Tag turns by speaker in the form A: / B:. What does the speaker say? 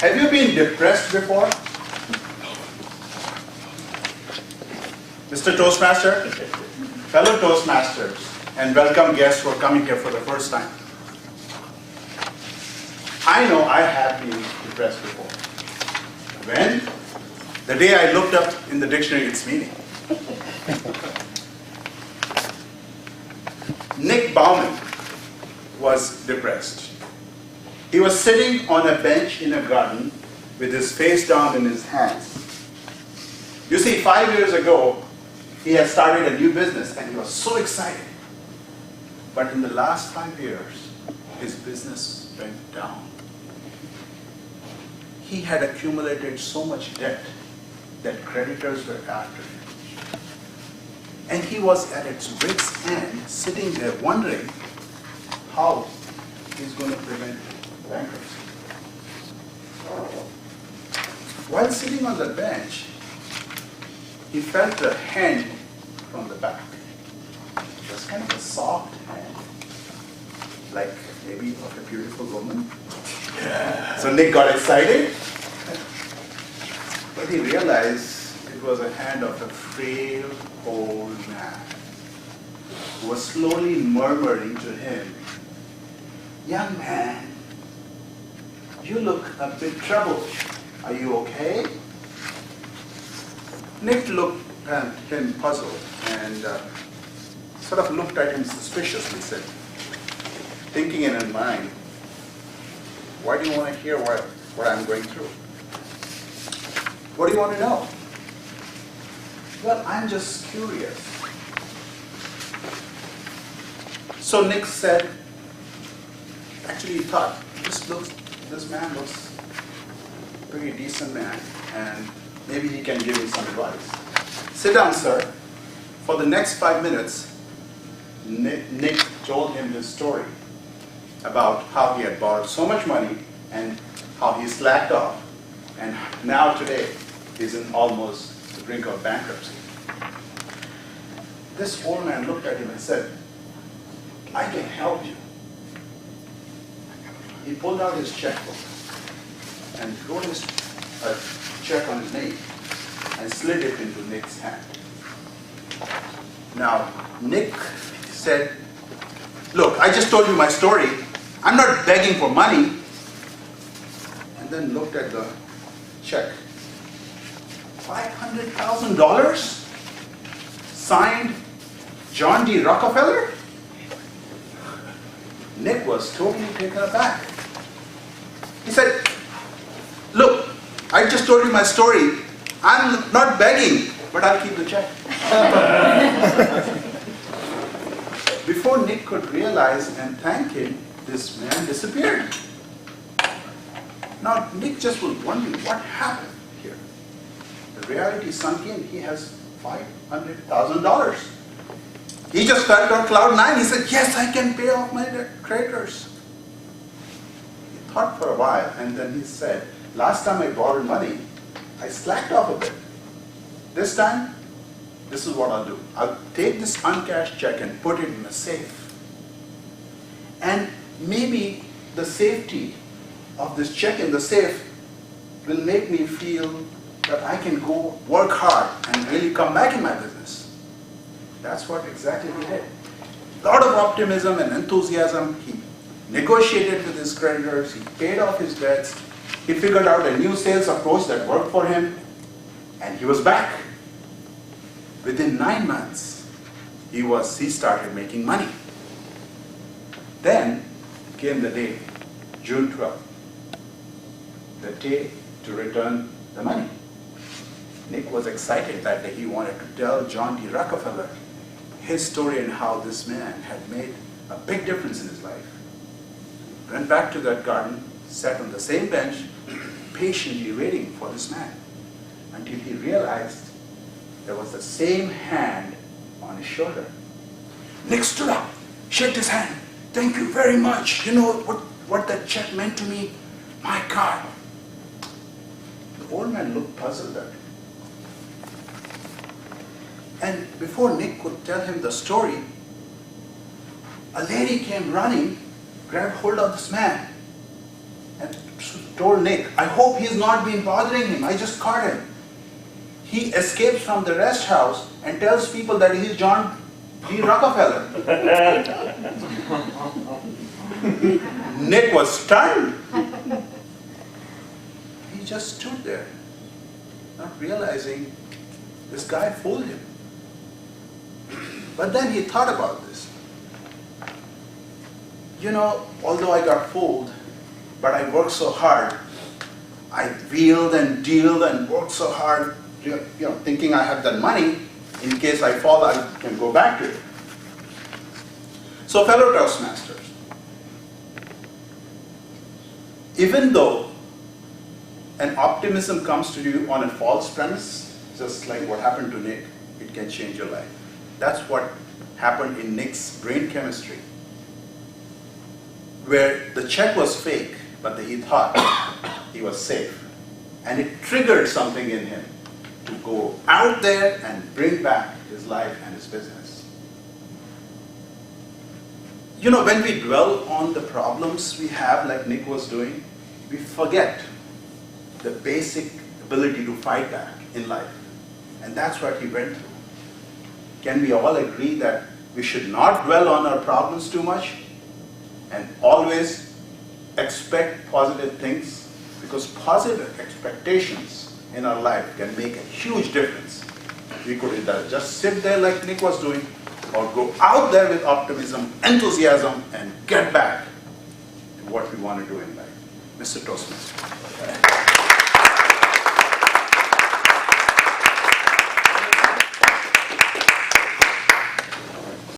A: Have you been depressed before? Mr. Toastmaster, fellow Toastmasters, and welcome guests who are coming here for the first time. I know I have been depressed before. When? The day I looked up in the dictionary its meaning. Nick Bauman was depressed. He was sitting on a bench in a garden with his face down in his hands. You see, 5 years ago, he had started a new business and he was so excited. But in the last 5 years, his business went down. He had accumulated so much debt that creditors were after him. And he was at its wit's end, sitting there wondering how he's going to prevent bankruptcy. While sitting on the bench, he felt a hand from the back. It was kind of a soft hand, like maybe of a beautiful woman. Yeah. So Nick got excited, but he realized it was a hand of a frail old man who was slowly murmuring to him, "Young man, you look a bit troubled. Are you okay?" Nick looked at him puzzled and sort of looked at him suspiciously, said, thinking in his mind, "Why do you want to hear what I'm going through? What do you want to know?" "Well, I'm just curious." So Nick said, actually he thought, this man looks a pretty decent man, and maybe he can give me some advice. "Sit down, sir." For the next 5 minutes, Nick told him his story about how he had borrowed so much money and how he slacked off, and now today he's in almost the brink of bankruptcy. This old man looked at him and said, "I can help you." He pulled out his checkbook and wrote a check on his name and slid it into Nick's hand. Now, Nick said, "Look, I just told you my story. I'm not begging for money." And then looked at the check. $500,000? Signed John D. Rockefeller? Nick was totally taken aback. He said, "Look, I just told you my story. I'm not begging, but I'll keep the check." Before Nick could realize and thank him, this man disappeared. Now, Nick just was wondering what happened here. The reality sunk in. He has $500,000. He just felt on cloud nine. He said, "Yes, I can pay off my creditors." He thought for a while, and then he said, "Last time I borrowed money, I slacked off a bit. This time, this is what I'll do. I'll take this uncashed check and put it in a safe. And maybe the safety of this check in the safe will make me feel that I can go work hard and really come back in my business." That's what exactly he did. A lot of optimism and enthusiasm. He negotiated with his creditors. He paid off his debts. He figured out a new sales approach that worked for him. And he was back. Within 9 months, he started making money. Then came the day, June 12th, the day to return the money. Nick was excited that day. He wanted to tell John D. Rockefeller his story and how this man had made a big difference in his life. Went back to that garden, sat on the same bench, patiently waiting for this man, until he realized there was the same hand on his shoulder. Nick stood up, shook his hand. "Thank you very much. You know what that check meant to me? My God." The old man looked puzzled at him. And before Nick could tell him the story, a lady came running, grabbed hold of this man, and told Nick, I hope he's not been bothering him. I just caught him. He escapes from the rest house and tells people that he's John D. Rockefeller. Nick was stunned. He just stood there, not realizing this guy fooled him. But then he thought about this. You know, although I got fooled, but I worked so hard. I wheeled and dealed and worked so hard, thinking I have that money. In case I fall, I can go back to it. So fellow Toastmasters, even though an optimism comes to you on a false premise, just like what happened to Nick, it can change your life. That's what happened in Nick's brain chemistry, where the check was fake, but he thought he was safe. And it triggered something in him to go out there and bring back his life and his business. You know, when we dwell on the problems we have, like Nick was doing, we forget the basic ability to fight back in life. And that's what he went through. Can we all agree that we should not dwell on our problems too much and always expect positive things? Because positive expectations in our life can make a huge difference. We could either just sit there like Nick was doing, or go out there with optimism, enthusiasm, and get back to what we want to do in life. Mr. Toastmaster.